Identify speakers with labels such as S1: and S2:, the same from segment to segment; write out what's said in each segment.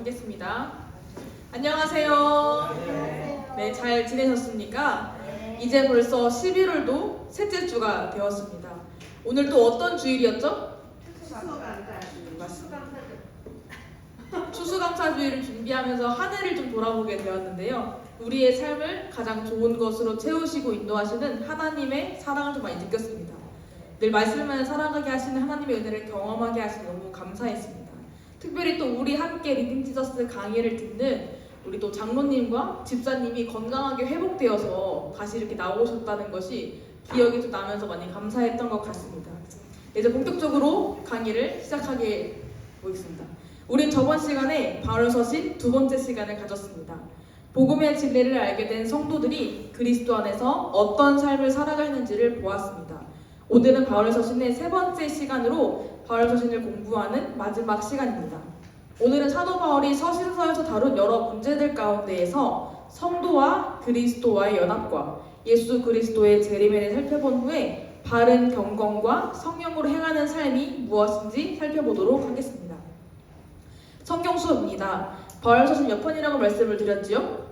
S1: 하겠습니다. 안녕하세요. 네, 잘 지내셨습니까? 이제 벌써 11월도 셋째 주가 되었습니다. 오늘 또 어떤 주일이었죠? 추수감사주의를 준비하면서 한 해를 좀 돌아보게 되었는데요. 우리의 삶을 가장 좋은 것으로 채우시고 인도하시는 하나님의 사랑을 좀 많이 느꼈습니다. 늘 말씀을 살아가게 하시는 하나님의 은혜를 경험하게 하시니 너무 감사했습니다. 특별히 또 우리 함께 리딩 지저스 강의를 듣는 우리 또 장로님과 집사님이 건강하게 회복되어서 다시 이렇게 나오셨다는 것이 기억이 좀 나면서 많이 감사했던 것 같습니다. 이제 본격적으로 강의를 시작하게 보겠습니다. 우린 저번 시간에 바울서신 두 번째 시간을 가졌습니다. 복음의 진리를 알게 된 성도들이 그리스도 안에서 어떤 삶을 살아가는지를 보았습니다. 오늘은 바울서신의 세 번째 시간으로 바울서신을 공부하는 마지막 시간입니다. 오늘은 사도 바울이 서신서에서 다룬 여러 문제들 가운데에서 성도와 그리스도와의 연합과 예수 그리스도의 재림을 살펴본 후에 바른 경건과 성령으로 행하는 삶이 무엇인지 살펴보도록 하겠습니다. 성경 수업입니다. 바울서신 몇 편이라고 말씀을 드렸지요?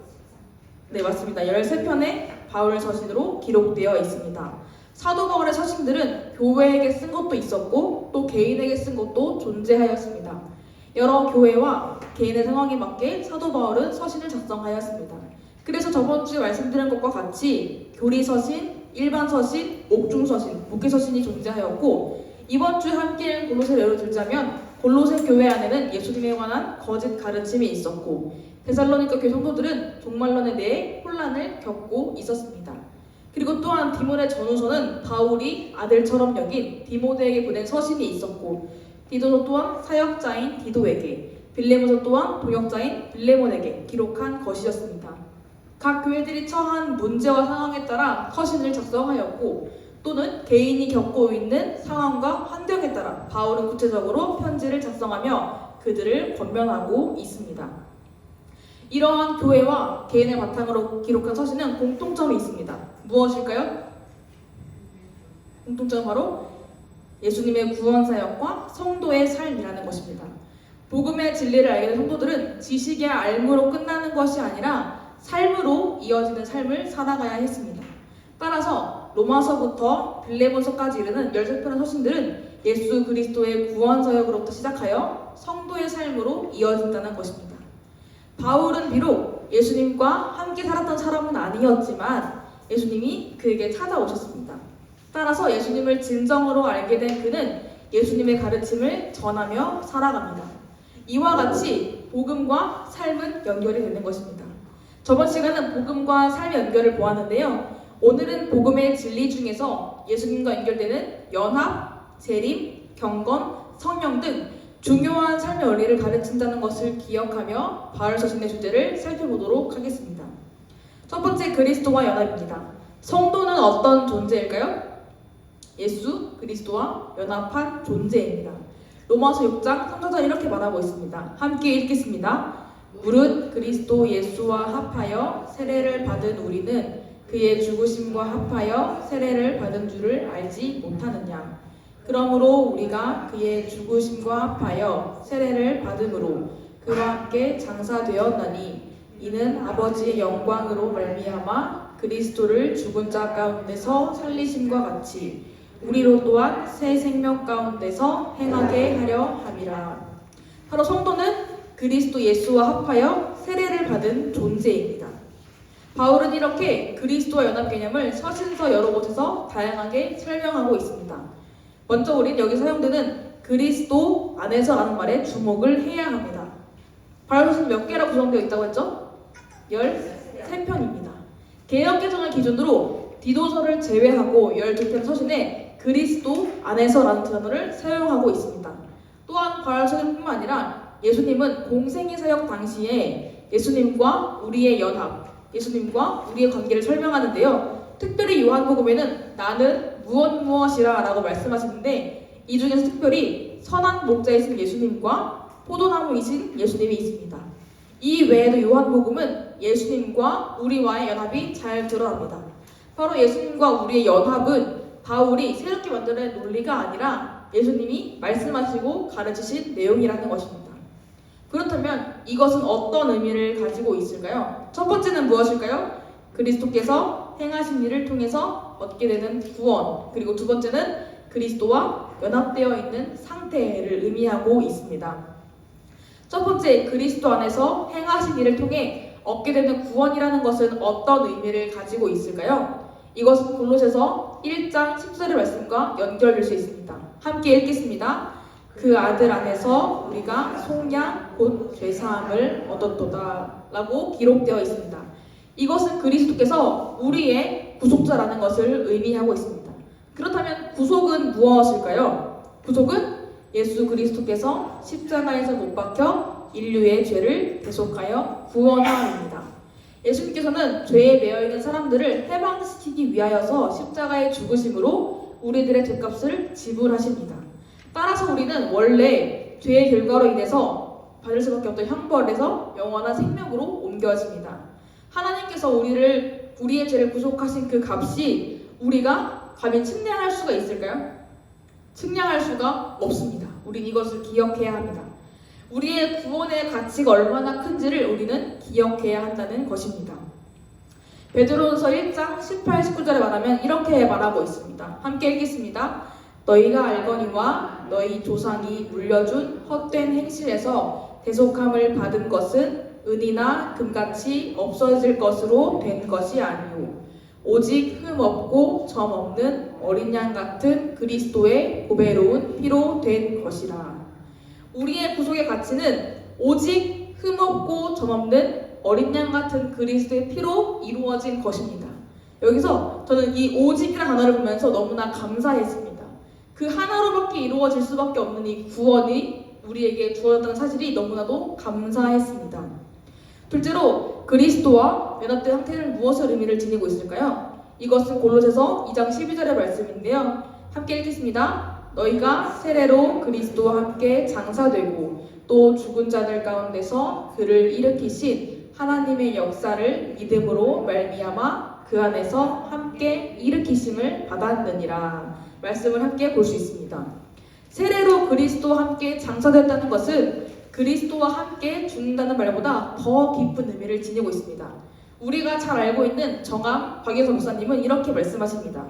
S1: 네, 맞습니다. 13편의 바울서신으로 기록되어 있습니다. 사도 바울의 서신들은 교회에게 쓴 것도 있었고 또 개인에게 쓴 것도 존재하였습니다. 여러 교회와 개인의 상황에 맞게 사도 바울은 서신을 작성하였습니다. 그래서 저번 주에 말씀드린 것과 같이 교리서신, 일반서신, 옥중서신, 목회서신이 존재하였고 이번 주에 함께 골로새를 예로 들자면 골로새 교회 안에는 예수님에 관한 거짓 가르침이 있었고 데살로니가 교회 성도들은 종말론에 대해 혼란을 겪고 있었습니다. 그리고 또한 디모데 전후서는 바울이 아들처럼 여긴 디모데에게 보낸 서신이 있었고 디도서 또한 사역자인 디도에게, 빌레몬서 또한 동역자인 빌레몬에게 기록한 것이었습니다. 각 교회들이 처한 문제와 상황에 따라 서신을 작성하였고 또는 개인이 겪고 있는 상황과 환경에 따라 바울은 구체적으로 편지를 작성하며 그들을 권면하고 있습니다. 이러한 교회와 개인을 바탕으로 기록한 서신은 공통점이 있습니다. 무엇일까요? 공통점은 바로 예수님의 구원사역과 성도의 삶이라는 것입니다. 복음의 진리를 알게 된 성도들은 지식이야 알므로 끝나는 것이 아니라 삶으로 이어지는 삶을 살아가야 했습니다. 따라서 로마서부터 빌레몬서까지 이르는 13편의 서신들은 예수 그리스도의 구원사역으로부터 시작하여 성도의 삶으로 이어진다는 것입니다. 바울은 비록 예수님과 함께 살았던 사람은 아니었지만 예수님이 그에게 찾아오셨습니다. 따라서 예수님을 진정으로 알게 된 그는 예수님의 가르침을 전하며 살아갑니다. 이와 같이 복음과 삶은 연결이 되는 것입니다. 저번 시간은 복음과 삶의 연결을 보았는데요. 오늘은 복음의 진리 중에서 예수님과 연결되는 연합, 재림, 경건, 성령 등 중요한 삶의 원리를 가르친다는 것을 기억하며 바울서신의 주제를 살펴보도록 하겠습니다. 첫 번째, 그리스도와 연합입니다. 성도는 어떤 존재일까요? 예수 그리스도와 연합한 존재입니다. 로마서 6장 3절 이렇게 말하고 있습니다. 함께 읽겠습니다. 무릇 그리스도 예수와 합하여 세례를 받은 우리는 그의 죽으심과 합하여 세례를 받은 줄을 알지 못하느냐. 그러므로 우리가 그의 죽으심과 합하여 세례를 받음으로 그와 함께 장사되었나니 이는 아버지의 영광으로 말미암아 그리스도를 죽은 자 가운데서 살리심과 같이 우리로 또한 새 생명 가운데서 행하게 하려 함이라. 바로 성도는 그리스도 예수와 합하여 세례를 받은 존재입니다. 바울은 이렇게 그리스도와 연합 개념을 서신서 여러 곳에서 다양하게 설명하고 있습니다. 먼저 우린 여기 사용되는 그리스도 안에서라는 말에 주목을 해야 합니다. 바울서신 몇 개라 구성되어 있다고 했죠? 13편입니다. 개역개정을 기준으로 디도서를 제외하고 12편 서신에 그리스도 안에서라는 단어를 사용하고 있습니다. 또한 바울서신뿐만 아니라 예수님은 공생의 사역 당시에 예수님과 우리의 연합, 예수님과 우리의 관계를 설명하는데요. 특별히 요한복음에는 나는 무엇이라 라고 말씀하시는데 이 중에서 특별히 선한 목자이신 예수님과 포도나무이신 예수님이 있습니다. 이 외에도 요한복음은 예수님과 우리와의 연합이 잘 드러납니다. 바로 예수님과 우리의 연합은 바울이 새롭게 만드는 논리가 아니라 예수님이 말씀하시고 가르치신 내용이라는 것입니다. 그렇다면 이것은 어떤 의미를 가지고 있을까요? 첫 번째는 무엇일까요? 그리스도께서 행하신 일을 통해서 얻게 되는 구원, 그리고 두 번째는 그리스도와 연합되어 있는 상태를 의미하고 있습니다. 첫 번째, 그리스도 안에서 행하신 일을 통해 얻게 되는 구원이라는 것은 어떤 의미를 가지고 있을까요? 이것은 골로새서 1장 10절의 말씀과 연결될 수 있습니다. 함께 읽겠습니다. 그 아들 안에서 우리가 속량 곧 죄사함을 얻었도다 라고 기록되어 있습니다. 이것은 그리스도께서 우리의 구속자라는 것을 의미하고 있습니다. 그렇다면 구속은 무엇일까요? 구속은 예수 그리스도께서 십자가에서 못 박혀 인류의 죄를 대속하여 구원함입니다. 예수님께서는 죄에 매여있는 사람들을 해방시키기 위하여서 십자가의 죽으심으로 우리들의 죄값을 지불하십니다. 따라서 우리는 원래 죄의 결과로 인해서 받을 수밖에 없던 형벌에서 영원한 생명으로 옮겨집니다. 하나님께서 우리의 죄를 구속하신 그 값이 우리가 감히 측량할 수가 있을까요? 측량할 수가 없습니다. 우린 이것을 기억해야 합니다. 우리의 구원의 가치가 얼마나 큰지를 우리는 기억해야 한다는 것입니다. 베드로전서 1장 18, 19절에 말하면 이렇게 말하고 있습니다. 함께 읽겠습니다. 너희가 알거니와 너희 조상이 물려준 헛된 행실에서 대속함을 받은 것은 은이나 금같이 없어질 것으로 된 것이 아니오. 오직 흠 없고 점 없는 어린 양 같은 그리스도의 보배로운 피로 된 것이라. 우리의 구속의 가치는 오직 흠 없고 점 없는 어린 양 같은 그리스도의 피로 이루어진 것입니다. 여기서 저는 이 오직이라는 단어를 보면서 너무나 감사했습니다. 그 하나로밖에 이루어질 수밖에 없는 이 구원이 우리에게 주어졌다는 사실이 너무나도 감사했습니다. 둘째로 그리스도와 연합된 상태는 무엇을 의미를 지니고 있을까요? 이것은 골로새서 2장 12절의 말씀인데요. 함께 읽겠습니다. 너희가 세례로 그리스도와 함께 장사되고 또 죽은 자들 가운데서 그를 일으키신 하나님의 역사를 믿음으로 말미암아 그 안에서 함께 일으키심을 받았느니라. 말씀을 함께 볼 수 있습니다. 세례로 그리스도와 함께 장사됐다는 것은 그리스도와 함께 죽는다는 말보다 더 깊은 의미를 지니고 있습니다. 우리가 잘 알고 있는 정암 박예서 목사님은 이렇게 말씀하십니다.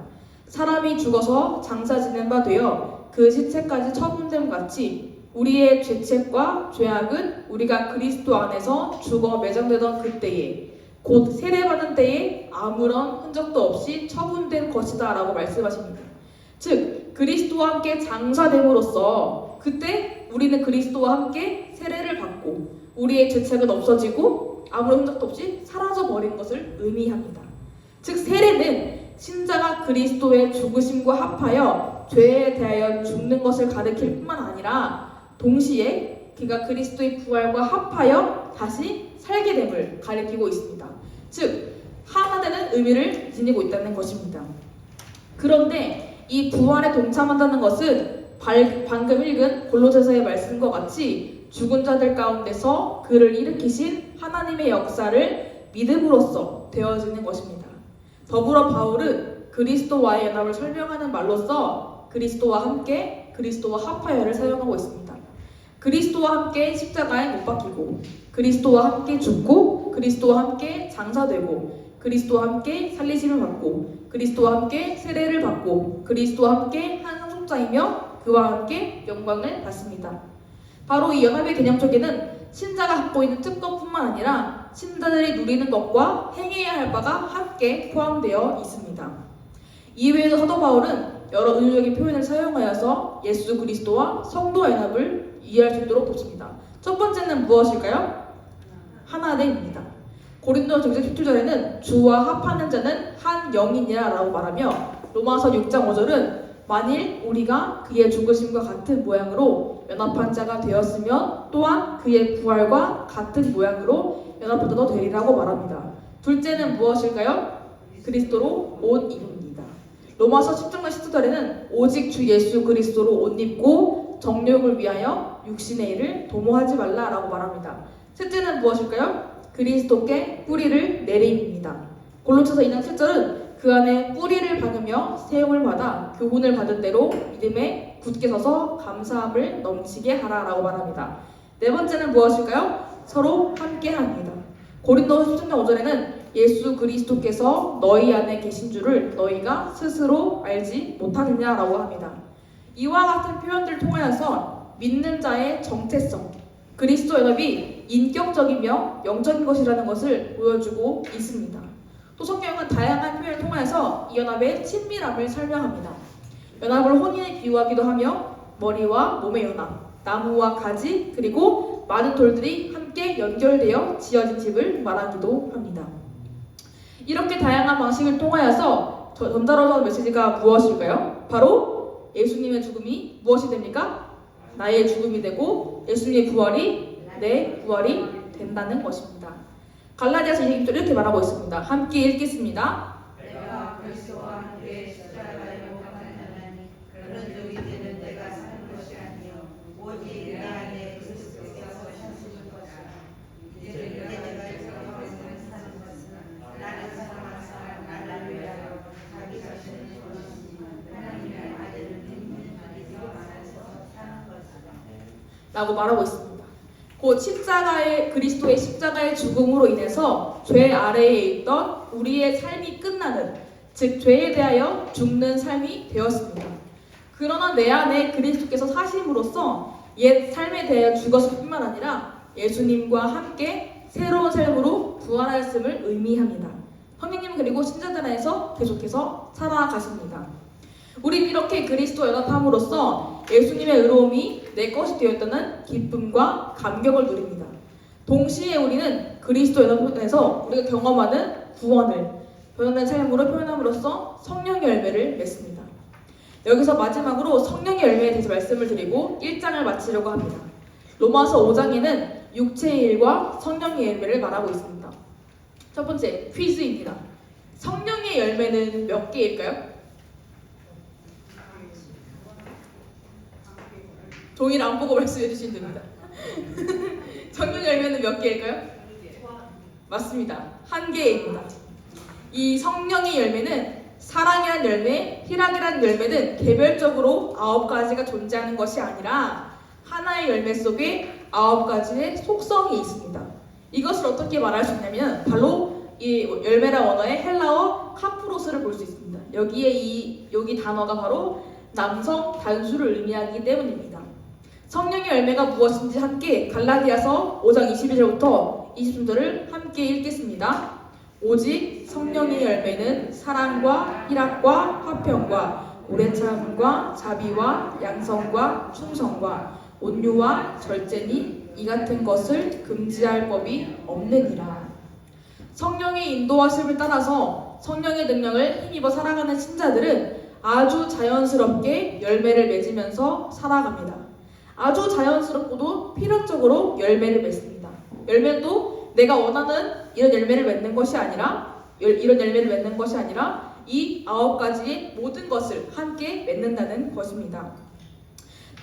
S1: 사람이 죽어서 장사 지는 바 되어 그 시체까지 처분됨 같이 우리의 죄책과 죄악은 우리가 그리스도 안에서 죽어 매장되던 그때에 곧 세례받은 때에 아무런 흔적도 없이 처분된 것이다 라고 말씀하십니다. 즉 그리스도와 함께 장사됨으로써 그때 우리는 그리스도와 함께 세례를 받고 우리의 죄책은 없어지고 아무런 흔적도 없이 사라져버린 것을 의미합니다. 즉 세례는 신자가 그리스도의 죽으심과 합하여 죄에 대하여 죽는 것을 가리킬 뿐만 아니라 동시에 그가 그리스도의 부활과 합하여 다시 살게 됨을 가리키고 있습니다. 즉 하나 되는 의미를 지니고 있다는 것입니다. 그런데 이 부활에 동참한다는 것은 방금 읽은 골로새서의 말씀과 같이 죽은 자들 가운데서 그를 일으키신 하나님의 역사를 믿음으로써 되어지는 것입니다. 더불어 바울은 그리스도와의 연합을 설명하는 말로써 그리스도와 함께, 그리스도와 합하여를 사용하고 있습니다. 그리스도와 함께 십자가에 못 박히고, 그리스도와 함께 죽고, 그리스도와 함께 장사되고, 그리스도와 함께 살리심을 받고, 그리스도와 함께 세례를 받고, 그리스도와 함께 한 상속자이며 그와 함께 영광을 받습니다. 바로 이 연합의 개념 속에는 신자가 갖고 있는 특권뿐만 아니라 신자들이 누리는 것과 행해야 할 바가 함께 포함되어 있습니다. 이외에도 사도 바울은 여러 은유적인 표현을 사용하여서 예수 그리스도와 성도와 연합을 이해할 수 있도록 돕습니다. 첫 번째는 무엇일까요? 하나됨입니다. 고린도전서 17절에는 주와 합하는 자는 한 영이니라 라고 말하며 로마서 6장 5절은 만일 우리가 그의 죽으심과 같은 모양으로 연합한 자가 되었으면 또한 그의 부활과 같은 모양으로 연합하도 되리라고 말합니다. 둘째는 무엇일까요? 그리스도로 옷 입습니다. 로마서 10장 17절에는 오직 주 예수 그리스도로 옷 입고 정욕을 위하여 육신의 일을 도모하지 말라라고 말합니다. 셋째는 무엇일까요? 그리스도께 뿌리를 내림입니다. 골로새서 2장 7절은 그 안에 뿌리를 박으며 세움을 받아 교훈을 받은 대로 믿음에 굳게 서서 감사함을 넘치게 하라라고 말합니다. 네 번째는 무엇일까요? 서로 함께합니다. 고린도서 13장 5절에는 예수 그리스도께서 너희 안에 계신 줄을 너희가 스스로 알지 못하느냐라고 합니다. 이와 같은 표현들을 통하여서 믿는 자의 정체성, 그리스도 연합이 인격적이며 영적인 것이라는 것을 보여주고 있습니다. 또 성경은 다양한 표현을 통하여서 이 연합의 친밀함을 설명합니다. 연합을 혼인에 비유하기도 하며 머리와 몸의 연합, 나무와 가지, 그리고 많은 돌들이 함께 연결되어 지어진 집을 말하기도 합니다. 이렇게 다양한 방식을 통하여서 전달하는 메시지가 무엇일까요? 바로 예수님의 죽음이 무엇이 됩니까? 나의 죽음이 되고 예수님의 부활이 내 부활이 된다는 것입니다. 갈라디아서 2장 이렇게 말하고 있습니다. 함께 읽겠습니다.
S2: 내가 그리스도와 함께 십자가에 못 박혔나니 그런 적이 되는 내가 사는 것이 아니요 오직 내 안에 그리스도께서 사시는 것이라. 이제 내가 지금 사는 것은 나를 사랑하사 나를 위하여 자기 자신을 죽으신 하나님의 아들을 믿는 자기가 안에서 사는 것이라
S1: 라고 말하고 있습니다. 곧 십자가의 그리스도의 십자가의 죽음으로 인해서 죄 아래에 있던 우리의 삶이 끝나는, 즉 죄에 대하여 죽는 삶이 되었습니다. 그러나 내 안에 그리스도께서 사심으로써 옛 삶에 대하여 죽었을 뿐만 아니라 예수님과 함께 새로운 삶으로 부활하였음을 의미합니다. 성령님은 그리고 신자들 안에서 계속해서 살아가십니다. 우린 이렇게 그리스도 연합함으로써 예수님의 의로움이 내 것이 되었다는 기쁨과 감격을 누립니다. 동시에 우리는 그리스도 연합에서 우리가 경험하는 구원을 변화된 삶으로 표현함으로써 성령의 열매를 맺습니다. 여기서 마지막으로 성령의 열매에 대해서 말씀을 드리고 1장을 마치려고 합니다. 로마서 5장에는 육체의 일과 성령의 열매를 말하고 있습니다. 첫 번째, 퀴즈입니다. 성령의 열매는 몇 개일까요? 종이를 안 보고 말씀해 주시면 됩니다. 성령의 열매는 몇 개일까요? 맞습니다. 1개입니다. 이 성령의 열매는 사랑이란 열매, 희락이란 열매는 개별적으로 9가지가 존재하는 것이 아니라 하나의 열매 속에 9가지의 속성이 있습니다. 이것을 어떻게 말할 수 있냐면 바로 이 열매란 언어의 헬라어 카프로스를 볼 수 있습니다. 여기 단어가 바로 남성 단수를 의미하기 때문입니다. 성령의 열매가 무엇인지 함께 갈라디아서 5장 21절부터 23절을 함께 읽겠습니다. 오직 성령의 열매는 사랑과 희락과 화평과 오래 참음과 자비와 양성과 충성과 온유와 절제니 이 같은 것을 금지할 법이 없느니라. 성령의 인도하심을 따라서 성령의 능력을 힘입어 살아가는 신자들은 아주 자연스럽게 열매를 맺으면서 살아갑니다. 아주 자연스럽고도 필연적으로 열매를 맺습니다. 열매도 내가 원하는 이런 열매를 맺는 것이 아니라 이 9가지의 모든 것을 함께 맺는다는 것입니다.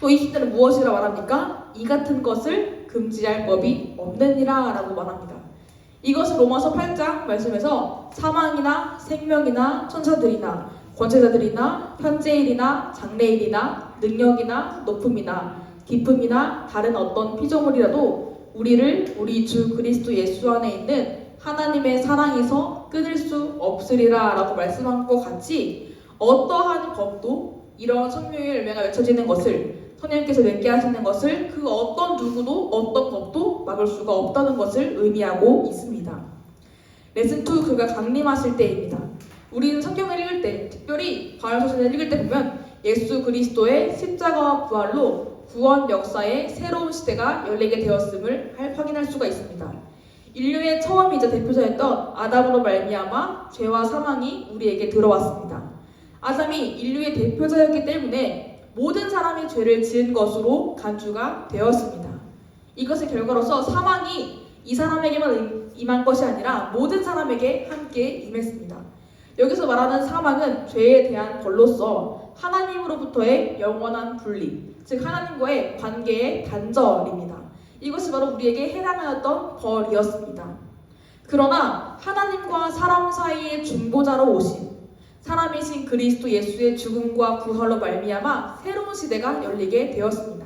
S1: 또 20절은 무엇이라 말합니까? 이 같은 것을 금지할 법이 없느니라 라고 말합니다. 이것은 로마서 8장 말씀에서 사망이나 생명이나 천사들이나 권세자들이나 현재일이나 장래일이나 능력이나 높음이나 기쁨이나 다른 어떤 피조물이라도 우리를 우리 주 그리스도 예수 안에 있는 하나님의 사랑에서 끊을 수 없으리라 라고 말씀한 것 같이 어떠한 법도 이런 성령의 열매가 맺혀지는 것을 성령님께서 맺게 하시는 것을 그 어떤 누구도 어떤 법도 막을 수가 없다는 것을 의미하고 있습니다. 레슨 2 그가 강림하실 때입니다. 우리는 성경을 읽을 때 특별히 바울서신을 읽을 때 보면 예수 그리스도의 십자가와 부활로 구원 역사의 새로운 시대가 열리게 되었음을 확인할 수가 있습니다. 인류의 처음이자 대표자였던 아담으로 말미암아 죄와 사망이 우리에게 들어왔습니다. 아담이 인류의 대표자였기 때문에 모든 사람이 죄를 지은 것으로 간주가 되었습니다. 이것의 결과로서 사망이 이 사람에게만 임한 것이 아니라 모든 사람에게 함께 임했습니다. 여기서 말하는 사망은 죄에 대한 벌로서 하나님으로부터의 영원한 분리, 즉 하나님과의 관계의 단절입니다. 이것이 바로 우리에게 해당하였던 벌이었습니다. 그러나 하나님과 사람 사이의 중보자로 오신 사람이신 그리스도 예수의 죽음과 부활로 말미암아 새로운 시대가 열리게 되었습니다.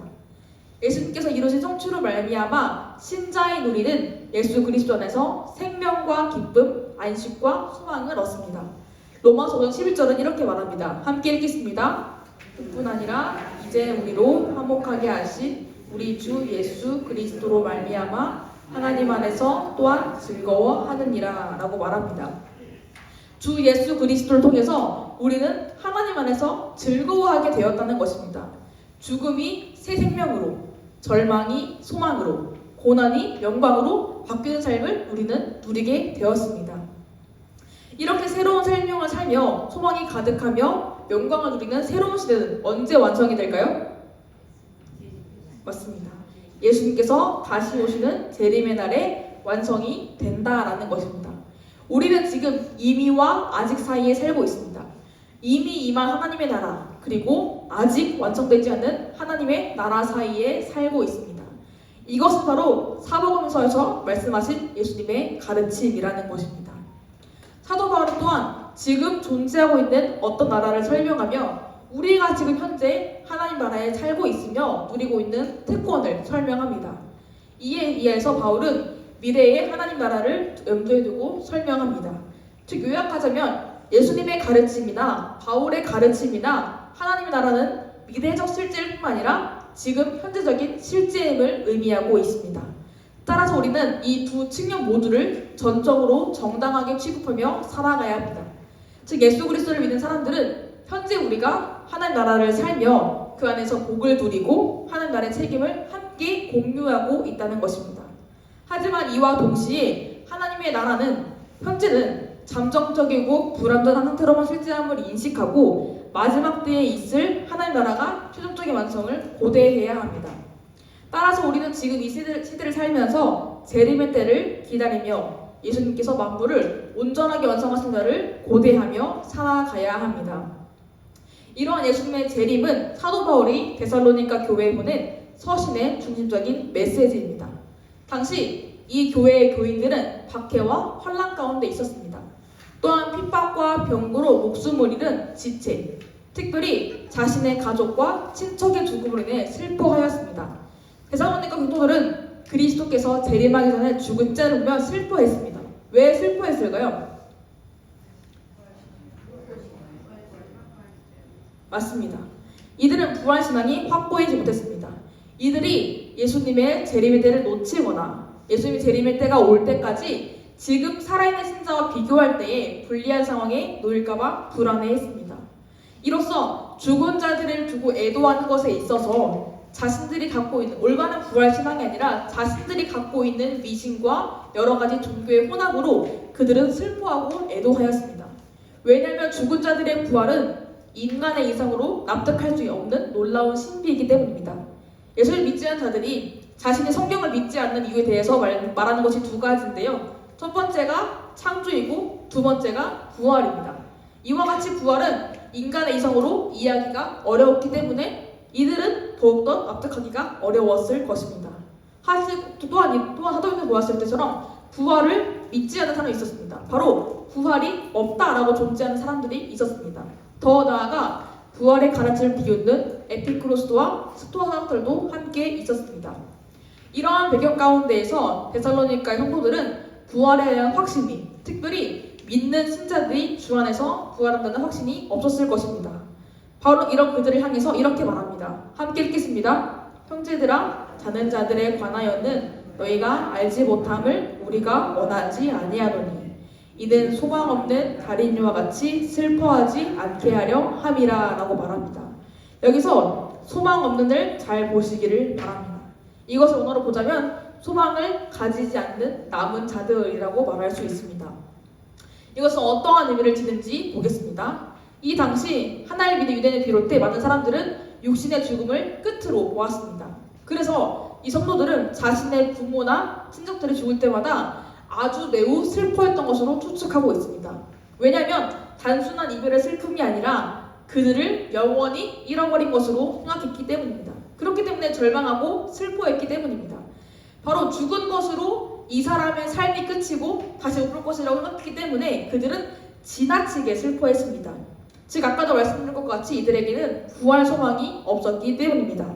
S1: 예수님께서 이루신 성취로 말미암아 신자의 누리는 예수 그리스도 안에서 생명과 기쁨, 안식과 소망을 얻습니다. 로마서 5장 11절은 이렇게 말합니다. 함께 읽겠습니다. 뿐 아니라 이제 우리로 화목하게 하신 우리 주 예수 그리스도로 말미암아 하나님 안에서 또한 즐거워하느니라 라고 말합니다. 주 예수 그리스도를 통해서 우리는 하나님 안에서 즐거워하게 되었다는 것입니다. 죽음이 새 생명으로, 절망이 소망으로, 고난이 영광으로 바뀌는 삶을 우리는 누리게 되었습니다. 이렇게 새로운 생명을 살며 소망이 가득하며 영광을 누리는 새로운 시대는 언제 완성이 될까요? 맞습니다. 예수님께서 다시 오시는 재림의 날에 완성이 된다라는 것입니다. 우리는 지금 이미와 아직 사이에 살고 있습니다. 이미 임한 하나님의 나라, 그리고 아직 완성되지 않은 하나님의 나라 사이에 살고 있습니다. 이것은 바로 사복음서에서 말씀하신 예수님의 가르침이라는 것입니다. 사도 바울 또한 지금 존재하고 있는 어떤 나라를 설명하며 우리가 지금 현재 하나님 나라에 살고 있으며 누리고 있는 특권을 설명합니다. 이에 의해서 바울은 미래의 하나님 나라를 염두에 두고 설명합니다. 즉 요약하자면 예수님의 가르침이나 바울의 가르침이나 하나님의 나라는 미래적 실제일 뿐만 아니라 지금 현재적인 실제임을 의미하고 있습니다. 따라서 우리는 이 두 측면 모두를 전적으로 정당하게 취급하며 살아가야 합니다. 즉 예수 그리스도를 믿는 사람들은 현재 우리가 하나님 나라를 살며 그 안에서 복을 누리고 하나님 나라의 책임을 함께 공유하고 있다는 것입니다. 하지만 이와 동시에 하나님의 나라는 현재는 잠정적이고 불완전한 상태로만 실제함을 인식하고 마지막 때에 있을 하나님 나라가 최종적인 완성을 고대해야 합니다. 따라서 우리는 지금 이 시대를 살면서 재림의 때를 기다리며 예수님께서 만물을 온전하게 완성하신 날을 고대하며 살아가야 합니다. 이러한 예수님의 재림은 사도 바울이 데살로니가 교회에 보낸 서신의 중심적인 메시지입니다. 당시 이 교회의 교인들은 박해와 환난 가운데 있었습니다. 또한 핍박과 병고로 목숨을 잃은 지체, 특별히 자신의 가족과 친척의 죽음으로 인해 슬퍼하였습니다. 데살로니가 교도들은 그리스도께서 재림하기 전에 죽은 자를 보며 슬퍼했습니다. 왜 슬퍼했을까요? 맞습니다. 이들은 부활신앙이 확고하지 못했습니다. 이들이 예수님의 재림의 때를 놓치거나 예수님의 재림의 때가 올 때까지 지금 살아있는 신자와 비교할 때에 불리한 상황에 놓일까봐 불안해했습니다. 이로써 죽은 자들을 두고 애도하는 것에 있어서 자신들이 갖고 있는 올바른 부활신앙이 아니라 자신들이 갖고 있는 미신과 여러 가지 종교의 혼합으로 그들은 슬퍼하고 애도하였습니다. 왜냐하면 죽은 자들의 부활은 인간의 이상으로 납득할 수 없는 놀라운 신비이기 때문입니다. 예수를 믿지 않는 자들이 자신이 성경을 믿지 않는 이유에 대해서 말하는 것이 두 가지인데요. 첫 번째가 창조이고 두 번째가 부활입니다. 이와 같이 부활은 인간의 이성으로 이해하기가 어려웠기 때문에 이들은 더욱더 납득하기가 어려웠을 것입니다. 또한 사도행전에 보았을 때처럼 부활을 믿지 않는 사람이 있었습니다. 바로 부활이 없다라고 존재하는 사람들이 있었습니다. 더 나아가 부활의 가르침을 비웃는 에피쿠로스와 스토아 사람들도 함께 있었습니다. 이러한 배경 가운데에서 데살로니가의 성도들은 부활에 대한 확신이, 특별히 믿는 신자들이 주 안에서 부활한다는 확신이 없었을 것입니다. 바로 이런 그들을 향해서 이렇게 말합니다. 함께 읽겠습니다. 형제들아, 자는 자들에 관하여는 너희가 알지 못함을 우리가 원하지 아니하노니 이는 소망 없는 달인유와 같이 슬퍼하지 않게 하려 함이라 라고 말합니다. 여기서 소망 없는을 잘 보시기를 바랍니다. 이것을 언어로 보자면 소망을 가지지 않는 남은 자들이라고 말할 수 있습니다. 이것은 어떠한 의미를 지는지 보겠습니다. 이 당시 하나님을 믿는 유대인을 비롯해 많은 사람들은 육신의 죽음을 끝으로 보았습니다. 그래서 이 성도들은 자신의 부모나 친척들이 죽을 때마다 아주 매우 슬퍼했던 것으로 추측하고 있습니다. 왜냐하면 단순한 이별의 슬픔이 아니라 그들을 영원히 잃어버린 것으로 생각했기 때문입니다. 그렇기 때문에 절망하고 슬퍼했기 때문입니다. 바로 죽은 것으로 이 사람의 삶이 끝이고 다시 못 볼 것이라고 생각했기 때문에 그들은 지나치게 슬퍼했습니다. 즉 아까도 말씀드린 것 같이 이들에게는 부활 소망이 없었기 때문입니다.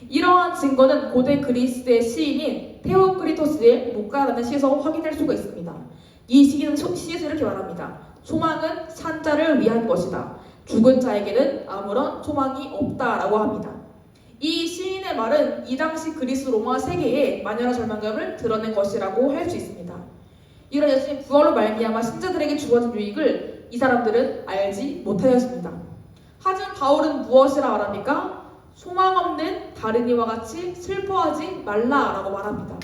S1: 이러한 증거는 고대 그리스의 시인인 테오크리토스의 목가라는 시에서 확인할 수가 있습니다. 이 시에서 이렇게 말합니다. 소망은 산 자를 위한 것이다. 죽은 자에게는 아무런 소망이 없다라고 합니다. 이 시인의 말은 이 당시 그리스 로마 세계의 만연한 절망감을 드러낸 것이라고 할 수 있습니다. 이런 예수님 부활로 말미암아 신자들에게 주어진 유익을 이 사람들은 알지 못하였습니다. 하지만 바울은 무엇이라 말합니까? 소망 없는 다른 이와 같이 슬퍼하지 말라라고 말합니다.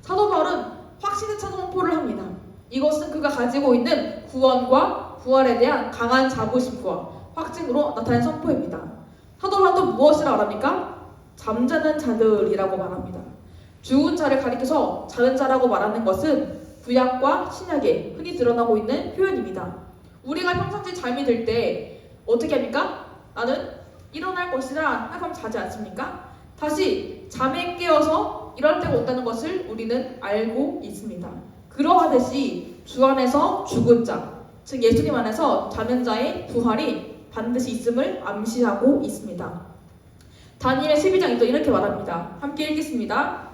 S1: 사도 바울은 확신에 찬 선포를 합니다. 이것은 그가 가지고 있는 구원과 부활에 대한 강한 자부심과 확증으로 나타낸 선포입니다. 사도 바울은 무엇이라 말합니까? 잠자는 자들이라고 말합니다. 죽은 자를 가리켜서 자는 자라고 말하는 것은 구약과 신약에 흔히 드러나고 있는 표현입니다. 우리가 평상시 잠이 들 때 어떻게 합니까? 나는 일어날 것이라 하면 자지 않습니까? 다시 잠에 깨어서 일어날 때가 온다는 것을 우리는 알고 있습니다. 그러하듯이 주 안에서 죽은 자, 즉 예수님 안에서 자는 자의 부활이 반드시 있음을 암시하고 있습니다. 다니엘 12장에 또 이렇게 말합니다. 함께 읽겠습니다.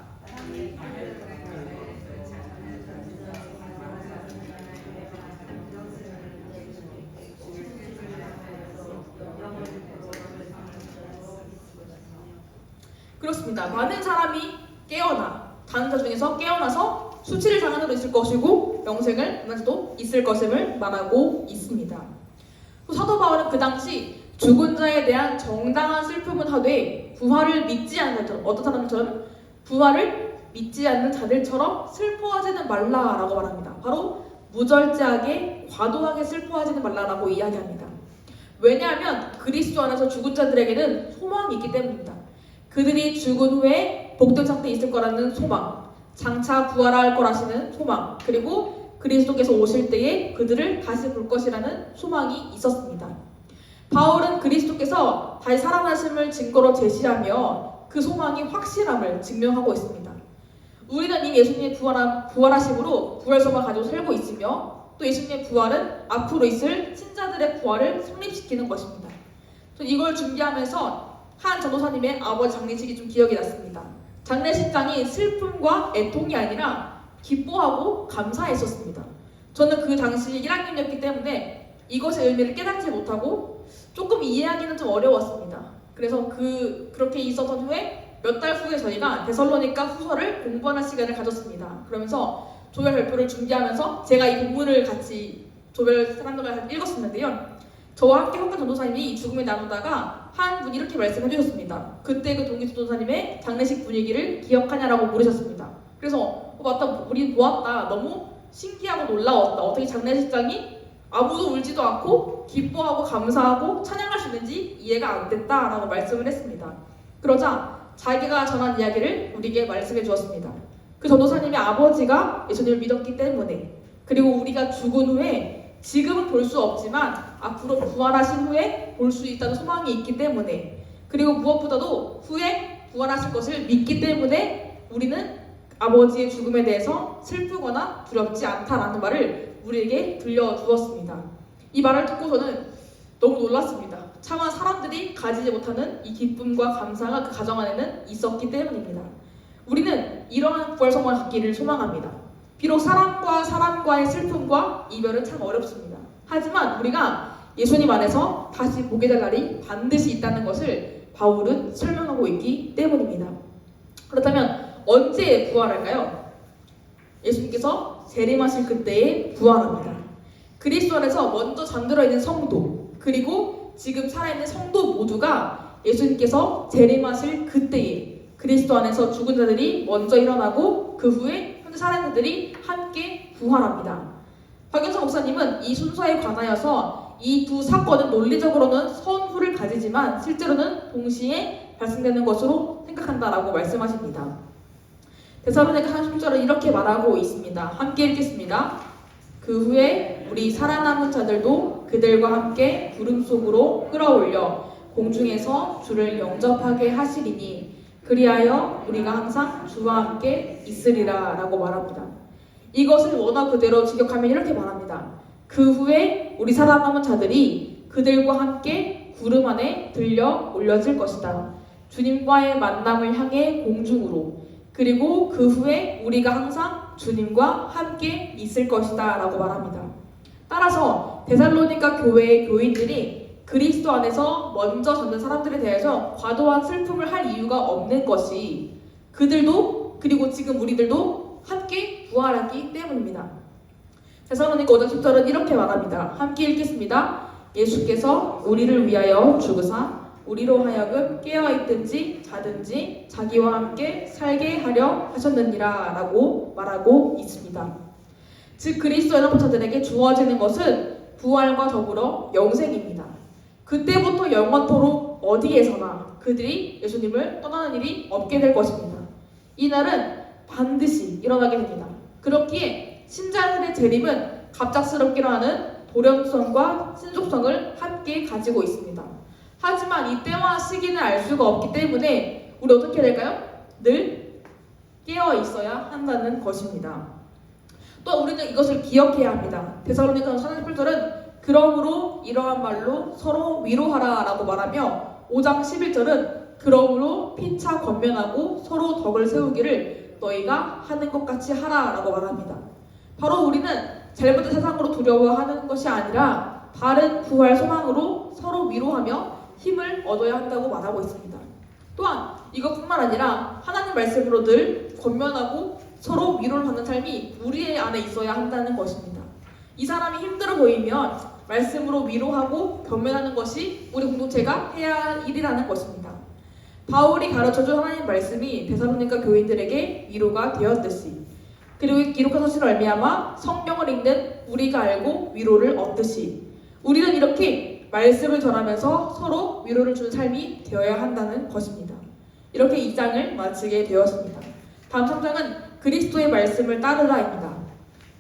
S1: 그렇습니다. 많은 사람이 자는 자 중에서 깨어나서 수치를 당한 자도 있을 것이고 영생을 얻는 자도 있을 것임을 말하고 있습니다. 또 사도 바울은 그 당시 죽은 자에 대한 정당한 슬픔은 하되 부활을 믿지 않는 자들, 어떤 사람처럼 부활을 믿지 않는 자들처럼 슬퍼하지는 말라라고 말합니다. 바로 무절제하게 과도하게 슬퍼하지는 말라라고 이야기합니다. 왜냐하면 그리스도 안에서 죽은 자들에게는 소망이 있기 때문입니다. 그들이 죽은 후에 복된 상태에 있을 거라는 소망, 장차 부활할 거라시는 소망, 그리고 그리스도께서 오실 때에 그들을 다시 볼 것이라는 소망이 있었습니다. 바울은 그리스도께서 다시 살아나심을 증거로 제시하며 그 소망이 확실함을 증명하고 있습니다. 우리는 이미 예수님의 부활하심으로 부활 소망을 가지고 살고 있으며 또 예수님의 부활은 앞으로 있을 신자들의 부활을 성립시키는 것입니다. 저는 이걸 준비하면서 한 전도사님의 아버지 장례식이 좀 기억이 났습니다. 장례식장이 슬픔과 애통이 아니라 기뻐하고 감사했었습니다. 저는 그 당시 1학년이었기 때문에 이것의 의미를 깨닫지 못하고 조금 이해하기는 좀 어려웠습니다. 그래서 그렇게 있었던 후에 몇 달 후에 저희가 데살로니가 후서를 공부하는 시간을 가졌습니다. 그러면서 조별 발표를 준비하면서 제가 이 본문을 같이 조별 사람들과 같이 읽었었는데요. 저와 함께 혹한 전도사님이 죽음을 나누다가 한 분이 이렇게 말씀해 주셨습니다. 그때 그 동기 전도사님의 장례식 분위기를 기억하냐라고 물으셨습니다. 그래서 맞다, 우리 보았다. 너무 신기하고 놀라웠다. 어떻게 장례식장이 아무도 울지도 않고 기뻐하고 감사하고 찬양할 수 있는지 이해가 안 됐다라고 말씀을 했습니다. 그러자 자기가 전한 이야기를 우리에게 말씀해 주었습니다. 그 전도사님의 아버지가 예수님을 믿었기 때문에, 그리고 우리가 죽은 후에 지금은 볼 수 없지만 앞으로 부활하신 후에 볼 수 있다는 소망이 있기 때문에, 그리고 무엇보다도 후에 부활하실 것을 믿기 때문에 우리는 아버지의 죽음에 대해서 슬프거나 두렵지 않다라는 말을 우리에게 들려주었습니다. 이 말을 듣고 저는 너무 놀랐습니다. 차마 사람들이 가지지 못하는 이 기쁨과 감사가 그 가정 안에는 있었기 때문입니다. 우리는 이러한 부활 소망을 갖기를 소망합니다. 비록 사람과 사람과의 슬픔과 이별은 참 어렵습니다. 하지만 우리가 예수님 안에서 다시 보게 될 날이 반드시 있다는 것을 바울은 설명하고 있기 때문입니다. 그렇다면 언제 부활할까요? 예수님께서 재림하실 그때에 부활합니다. 그리스도 안에서 먼저 잠들어 있는 성도, 그리고 지금 살아있는 성도 모두가 예수님께서 재림하실 그때에 그리스도 안에서 죽은 자들이 먼저 일어나고 그 후에 현재 살아있는 자들이 함께 부활합니다. 박윤성 목사님은 이 순서에 관하여서 이 두 사건은 논리적으로는 선후를 가지지만 실제로는 동시에 발생되는 것으로 생각한다라고 말씀하십니다. 데살로니가 한 10절은 이렇게 말하고 있습니다. 함께 읽겠습니다. 그 후에 우리 살아남은 자들도 그들과 함께 구름 속으로 끌어올려 공중에서 주를 영접하게 하시리니 그리하여 우리가 항상 주와 함께 있으리라 라고 말합니다. 이것을 원어 그대로 직역하면 이렇게 말합니다. 그 후에 우리 살아남은 자들이 그들과 함께 구름 안에 들려 올려질 것이다. 주님과의 만남을 향해 공중으로, 그리고 그 후에 우리가 항상 주님과 함께 있을 것이다 라고 말합니다. 따라서 데살로니가 교회의 교인들이 그리스도 안에서 먼저 잡는 사람들에 대해서 과도한 슬픔을 할 이유가 없는 것이 그들도 그리고 지금 우리들도 함께 부활하기 때문입니다. 데살로니가 5장 10절은 이렇게 말합니다. 함께 읽겠습니다. 예수께서 우리를 위하여 죽으사 우리로 하여금 깨어있든지 자든지 자기와 함께 살게 하려 하셨느니라 라고 말하고 있습니다. 즉 그리스도의 남자들에게 주어지는 것은 부활과 더불어 영생입니다. 그때부터 영원토록 어디에서나 그들이 예수님을 떠나는 일이 없게 될 것입니다. 이 날은 반드시 일어나게 됩니다. 그렇기에 신자들의 재림은 갑작스럽게 일어나는 돌연성과 신속성을 함께 가지고 있습니다. 하지만 이때와 시기는 알 수가 없기 때문에 우리 어떻게 해야 될까요? 늘 깨어 있어야 한다는 것입니다. 또 우리는 이것을 기억해야 합니다. 데살로니가 4장 8절은 그러므로 이러한 말로 서로 위로하라 라고 말하며 5장 11절은 그러므로 피차 권면하고 서로 덕을 세우기를 너희가 하는 것 같이 하라 라고 말합니다. 바로 우리는 잘못된 세상으로 두려워하는 것이 아니라 바른 부활 소망으로 서로 위로하며 힘을 얻어야 한다고 말하고 있습니다. 또한 이것뿐만 아니라 하나님 말씀으로 늘 권면하고 서로 위로를 받는 삶이 우리 안에 있어야 한다는 것입니다. 이 사람이 힘들어 보이면 말씀으로 위로하고 권면하는 것이 우리 공동체가 해야 할 일이라는 것입니다. 바울이 가르쳐준 하나님 말씀이 데살로니가 교인들에게 위로가 되었듯이 그리고 기록한 서신을 말미암아 성경을 읽는 우리가 알고 위로를 얻듯이 우리는 이렇게 말씀을 전하면서 서로 위로를 주는 삶이 되어야 한다는 것입니다. 이렇게 2장을 마치게 되었습니다. 다음 3장은 그리스도의 말씀을 따르라입니다.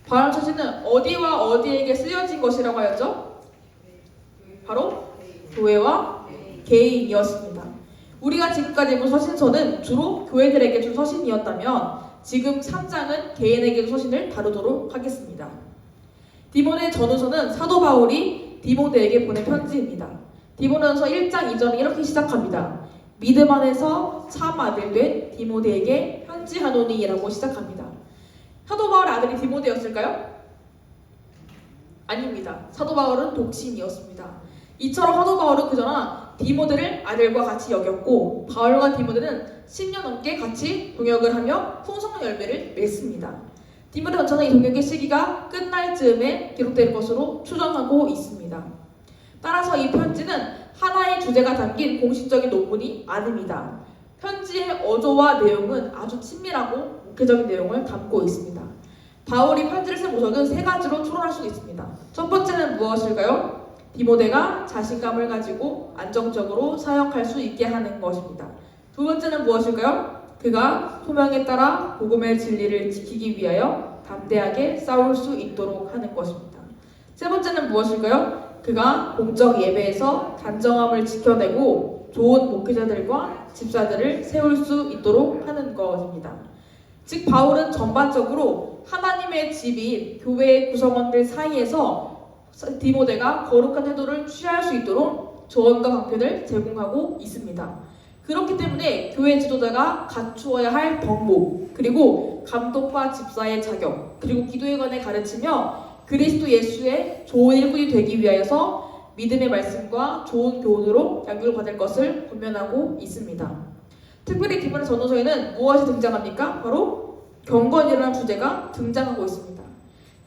S1: 바울 서신은 어디와 어디에게 쓰여진 것이라고 하였죠? 바로 교회와 개인이었습니다. 우리가 지금까지 본 서신서는 주로 교회들에게 준 서신이었다면 지금 3장은 개인에게 준 서신을 다루도록 하겠습니다. 디모데 전후서는 사도 바울이 디모데에게 보낸 편지입니다. 디모데전서 1장 2절은 이렇게 시작합니다. 믿음 안에서 참 아들 된 디모데에게 편지하노니라고 시작합니다. 사도 바울의 아들이 디모데였을까요? 아닙니다. 사도 바울은 독신이었습니다. 이처럼 사도 바울은 그저나 디모데를 아들과 같이 여겼고 바울과 디모데는 10년 넘게 같이 동역을 하며 풍성한 열매를 맺습니다. 디모데 전서는 이 동역의 시기가 끝날 즈음에 기록될 것으로 추정하고 있습니다. 따라서 이 편지는 하나의 주제가 담긴 공식적인 논문이 아닙니다. 편지의 어조와 내용은 아주 친밀하고 목회적인 내용을 담고 있습니다. 바울이 편지를 쓴 목적은 3가지로 추론할 수 있습니다. 첫 번째는 무엇일까요? 디모데가 자신감을 가지고 안정적으로 사역할 수 있게 하는 것입니다. 두 번째는 무엇일까요? 그가 소명에 따라 복음의 진리를 지키기 위하여 담대하게 싸울 수 있도록 하는 것입니다. 세 번째는 무엇일까요? 그가 공적 예배에서 단정함을 지켜내고 좋은 목회자들과 집사들을 세울 수 있도록 하는 것입니다. 즉 바울은 전반적으로 하나님의 집인 교회의 구성원들 사이에서 디모데가 거룩한 태도를 취할 수 있도록 조언과 강편을 제공하고 있습니다. 그렇기 때문에 교회 지도자가 갖추어야 할 덕목, 그리고 감독과 집사의 자격, 그리고 기도회관에 가르치며 그리스도 예수의 좋은 일꾼이 되기 위하여서 믿음의 말씀과 좋은 교훈으로 양육을 받을 것을 권면하고 있습니다. 특별히 디모데 전후서에는 무엇이 등장합니까? 바로 경건이라는 주제가 등장하고 있습니다.